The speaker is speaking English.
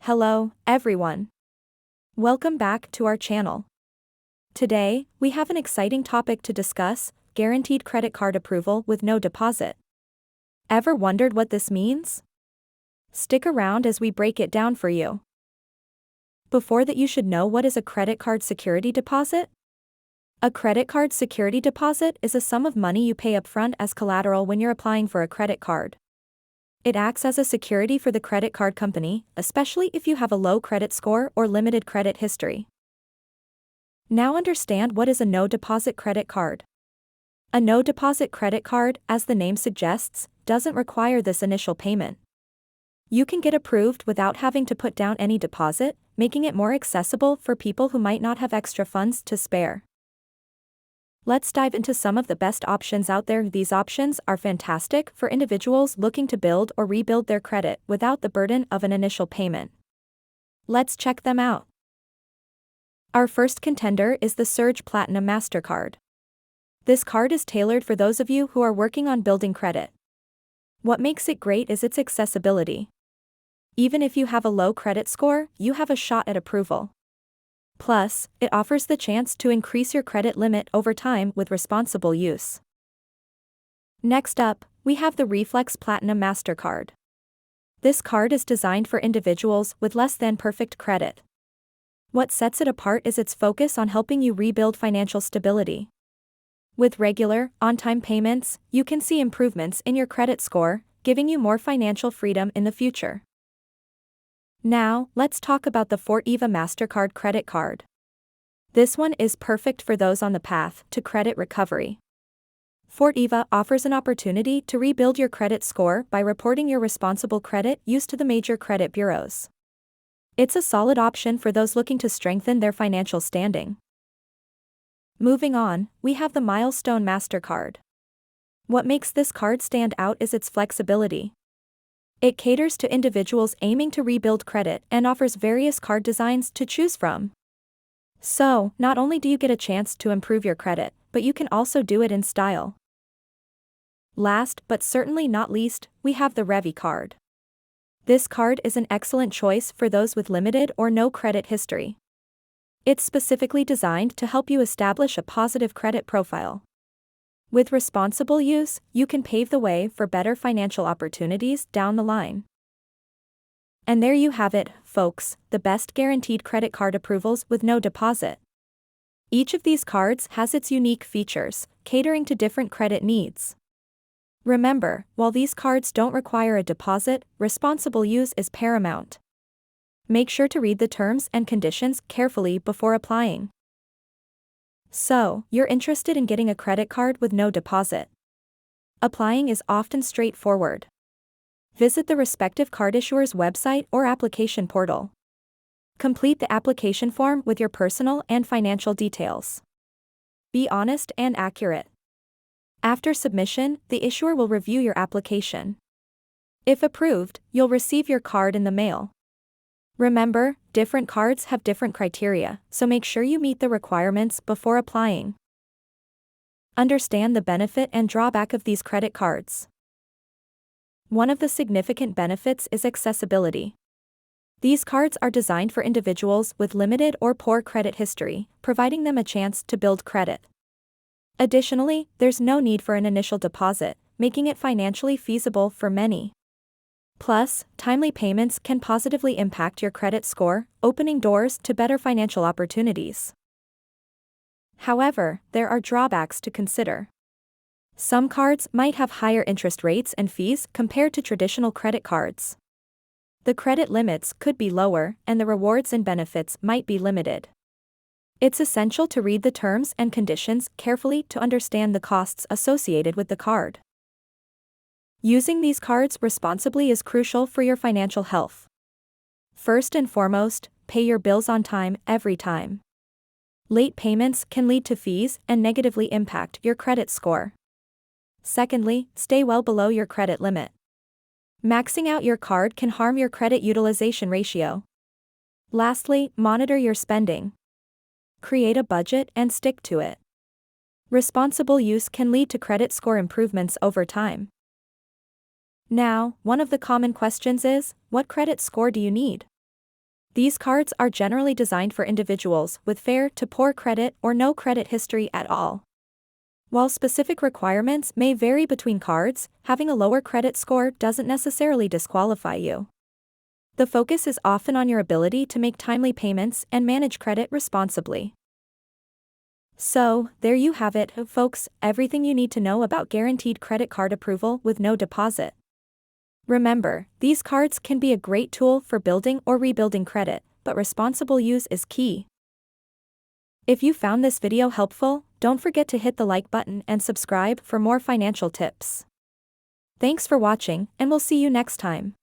Hello, everyone. Welcome back to our channel. Today, we have an exciting topic to discuss: guaranteed credit card approval with no deposit. Ever wondered what this means? Stick around as we break it down for you. Before that, you should know what is a credit card security deposit. A credit card security deposit is a sum of money you pay upfront as collateral when you're applying for a credit card. It acts as a security for the credit card company, especially if you have a low credit score or limited credit history. Now understand what is a no-deposit credit card. A no-deposit credit card, as the name suggests, doesn't require this initial payment. You can get approved without having to put down any deposit, making it more accessible for people who might not have extra funds to spare. Let's dive into some of the best options out there. These options are fantastic for individuals looking to build or rebuild their credit without the burden of an initial payment. Let's check them out. Our first contender is the Surge Platinum MasterCard. This card is tailored for those of you who are working on building credit. What makes it great is its accessibility. Even if you have a low credit score, you have a shot at approval. Plus, it offers the chance to increase your credit limit over time with responsible use. Next up, we have the Reflex Platinum MasterCard. This card is designed for individuals with less than perfect credit. What sets it apart is its focus on helping you rebuild financial stability. With regular, on-time payments, you can see improvements in your credit score, giving you more financial freedom in the future. Now, let's talk about the Fortiva MasterCard credit card. This one is perfect for those on the path to credit recovery. Fortiva offers an opportunity to rebuild your credit score by reporting your responsible credit use to the major credit bureaus. It's a solid option for those looking to strengthen their financial standing. Moving on, we have the Milestone MasterCard. What makes this card stand out is its flexibility. It caters to individuals aiming to rebuild credit and offers various card designs to choose from. So, not only do you get a chance to improve your credit, but you can also do it in style. Last but certainly not least, we have the Revi card. This card is an excellent choice for those with limited or no credit history. It's specifically designed to help you establish a positive credit profile. With responsible use, you can pave the way for better financial opportunities down the line. And there you have it, folks, the best guaranteed credit card approvals with no deposit. Each of these cards has its unique features, catering to different credit needs. Remember, while these cards don't require a deposit, responsible use is paramount. Make sure to read the terms and conditions carefully before applying. So, you're interested in getting a credit card with no deposit. Applying is often straightforward. Visit the respective card issuer's website or application portal. Complete the application form with your personal and financial details. Be honest and accurate. After submission, the issuer will review your application. If approved, you'll receive your card in the mail. Remember, different cards have different criteria, so make sure you meet the requirements before applying. Understand the benefit and drawback of these credit cards. One of the significant benefits is accessibility. These cards are designed for individuals with limited or poor credit history, providing them a chance to build credit. Additionally, there's no need for an initial deposit, making it financially feasible for many. Plus, timely payments can positively impact your credit score, opening doors to better financial opportunities. However, there are drawbacks to consider. Some cards might have higher interest rates and fees compared to traditional credit cards. The credit limits could be lower, and the rewards and benefits might be limited. It's essential to read the terms and conditions carefully to understand the costs associated with the card. Using these cards responsibly is crucial for your financial health. First and foremost, pay your bills on time every time. Late payments can lead to fees and negatively impact your credit score. Secondly, stay well below your credit limit. Maxing out your card can harm your credit utilization ratio. Lastly, monitor your spending. Create a budget and stick to it. Responsible use can lead to credit score improvements over time. Now, one of the common questions is, what credit score do you need? These cards are generally designed for individuals with fair to poor credit or no credit history at all. While specific requirements may vary between cards, having a lower credit score doesn't necessarily disqualify you. The focus is often on your ability to make timely payments and manage credit responsibly. So, there you have it, folks, everything you need to know about guaranteed credit card approval with no deposit. Remember, these cards can be a great tool for building or rebuilding credit, but responsible use is key. If you found this video helpful, don't forget to hit the like button and subscribe for more financial tips. Thanks for watching, and we'll see you next time.